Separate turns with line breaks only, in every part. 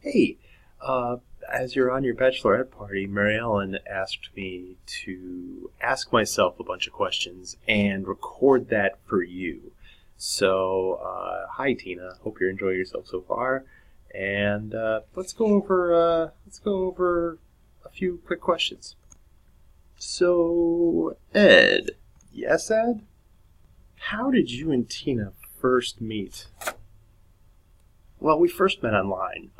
Hey, uh, as you're on your bachelorette party, Mary Ellen asked me to ask myself a bunch of questions and record that for you. Hi Tina. Hope you're enjoying yourself so far. And let's go over a few quick questions. So, Ed, yes, Ed, how did you and Tina first meet? Well, we first met online,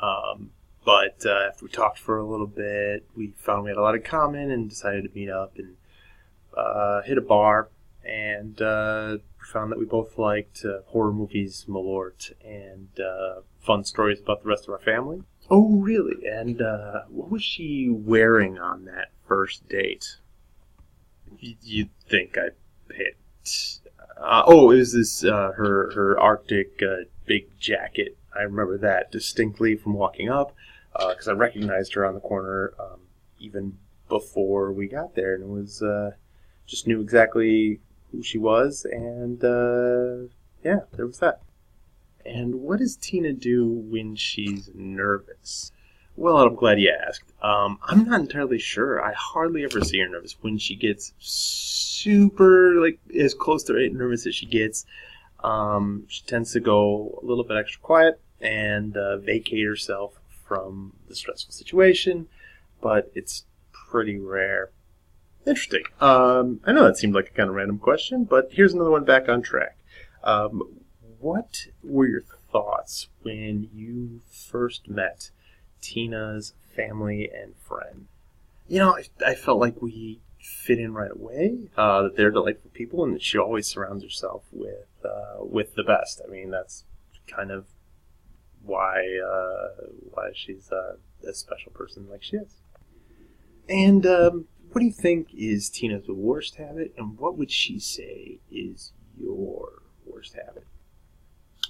but after we talked for a little bit, we found we had a lot in common and decided to meet up and hit a bar. And found that we both liked horror movies, malort, and fun stories about the rest of our family. Oh, really? And what was she wearing on that first date? You'd think I'd picked. It was this her Arctic big jacket. I remember that distinctly from walking up because I recognized her on the corner even before we got there, and it was just knew exactly who she was, and yeah, there was that. And what does Tina do when she's nervous? Well, I'm glad you asked. I'm not entirely sure. I hardly ever see her nervous. When she gets super, like, as close to nervous as she gets, she tends to go a little bit extra quiet and vacate herself from the stressful situation, but it's pretty rare. Interesting. I know that seemed like a kind of random question, but here's another one back on track. What were your thoughts when you first met Tina's family and friend? I felt like we fit in right away. That they're delightful people, and that she always surrounds herself with the best. I mean, that's kind of why she's a special person like she is. And what do you think is Tina's worst habit, and what would she say is your worst habit?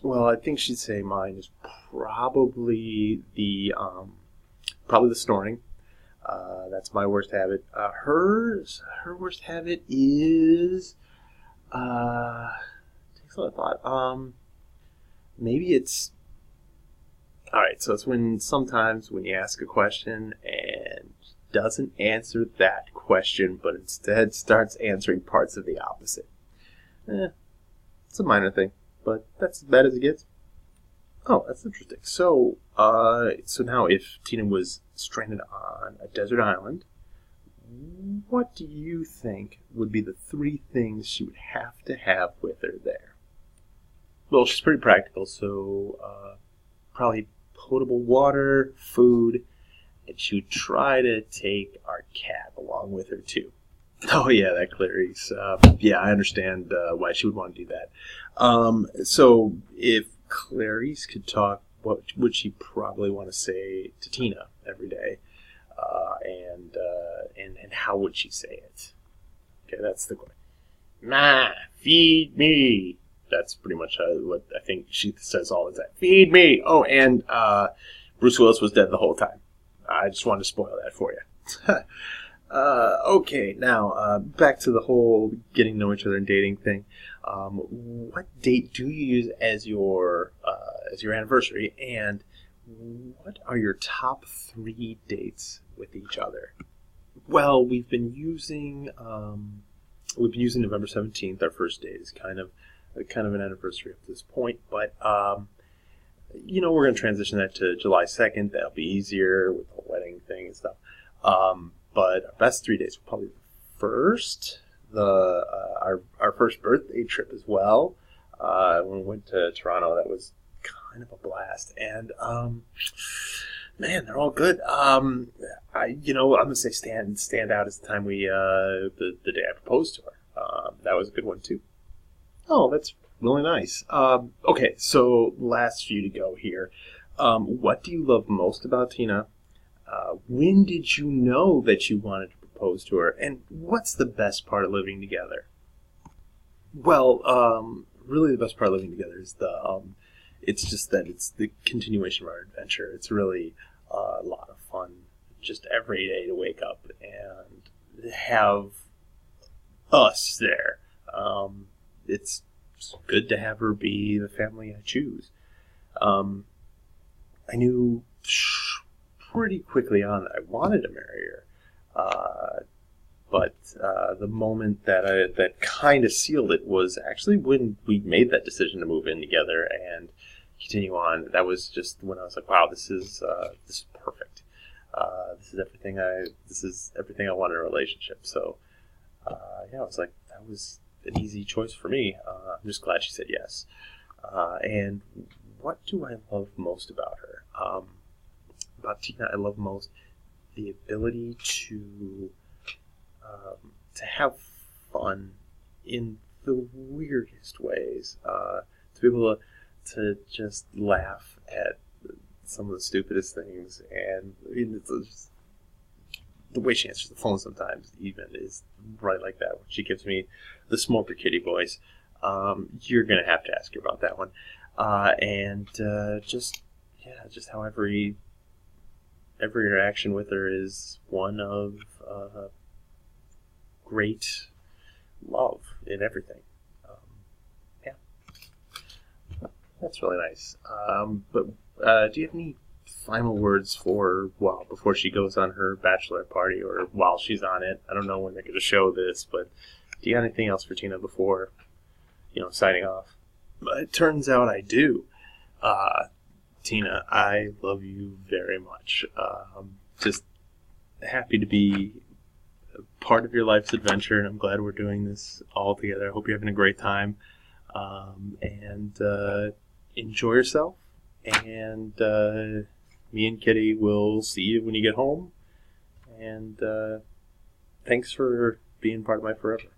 Well, I think she'd say mine is probably the snoring. That's my worst habit. Her worst habit is takes a lot of thought. Maybe it's all right. So it's sometimes when you ask a question and doesn't answer that question, but instead starts answering parts of the opposite. It's a minor thing, but that's as bad as it gets. Oh, that's interesting. So now if Tina was stranded on a desert island, what do you think would be the three things she would have to have with her there? Well, she's pretty practical, so probably potable water, food, and she would try to take our cat along with her too. Oh yeah, that Clarice. Yeah, I understand why she would want to do that. So if Clarice could talk, what would she probably want to say to Tina every day, and how would she say it? Okay, that's the question. Ma, feed me. That's pretty much what I think she says all the time. Feed me. Oh, and Bruce Willis was dead the whole time. I just wanted to spoil that for you. Okay, now back to the whole getting to know each other and dating thing. What date do you use as your anniversary, and what are your top 3 dates with each other? Well, we've been using November 17th. Our first date is kind of an anniversary up to this point, but we're going to transition that to July 2nd. That'll be easier with the whole wedding thing and stuff. But our best 3 days were probably the first, our first birthday trip as well. When we went to Toronto, that was kind of a blast. And man, they're all good. I'm gonna say stand out as the time the day I proposed to her. That was a good one too. Oh, that's really nice. Okay, so last few to go here. What do you love most about Tina? When did you know that you wanted to propose to her? And what's the best part of living together? Well, really the best part of living together is it's just that it's the continuation of our adventure. It's really a lot of fun just every day to wake up and have us there. It's good to have her be the family I choose. I knew pretty quickly on that I wanted to marry her. But the moment that kind of sealed it was actually when we made that decision to move in together and continue on. That was just when I was like, wow, this is perfect. This is everything I want in a relationship. So yeah, I was like, that was an easy choice for me. I'm just glad she said yes. And what do I love most about her? About Tina, I love most the ability to have fun in the weirdest ways. To be able to just laugh at some of the stupidest things, and I mean, it's just, the way she answers the phone sometimes even is right like that. When she gives me the smoker kitty voice, you're gonna have to ask her about that one. And just how every interaction with her is one of great love in everything. Yeah, that's really nice. But do you have any final words for, well, before she goes on her bachelorette party or while she's on it? I don't know when they're going to show this, but do you have anything else for Tina before, signing off? It turns out I do. Tina, I love you very much. Just happy to be a part of your life's adventure, and I'm glad we're doing this all together. I hope you're having a great time. And enjoy yourself. And me and Kitty will see you when you get home. And thanks for being part of my forever.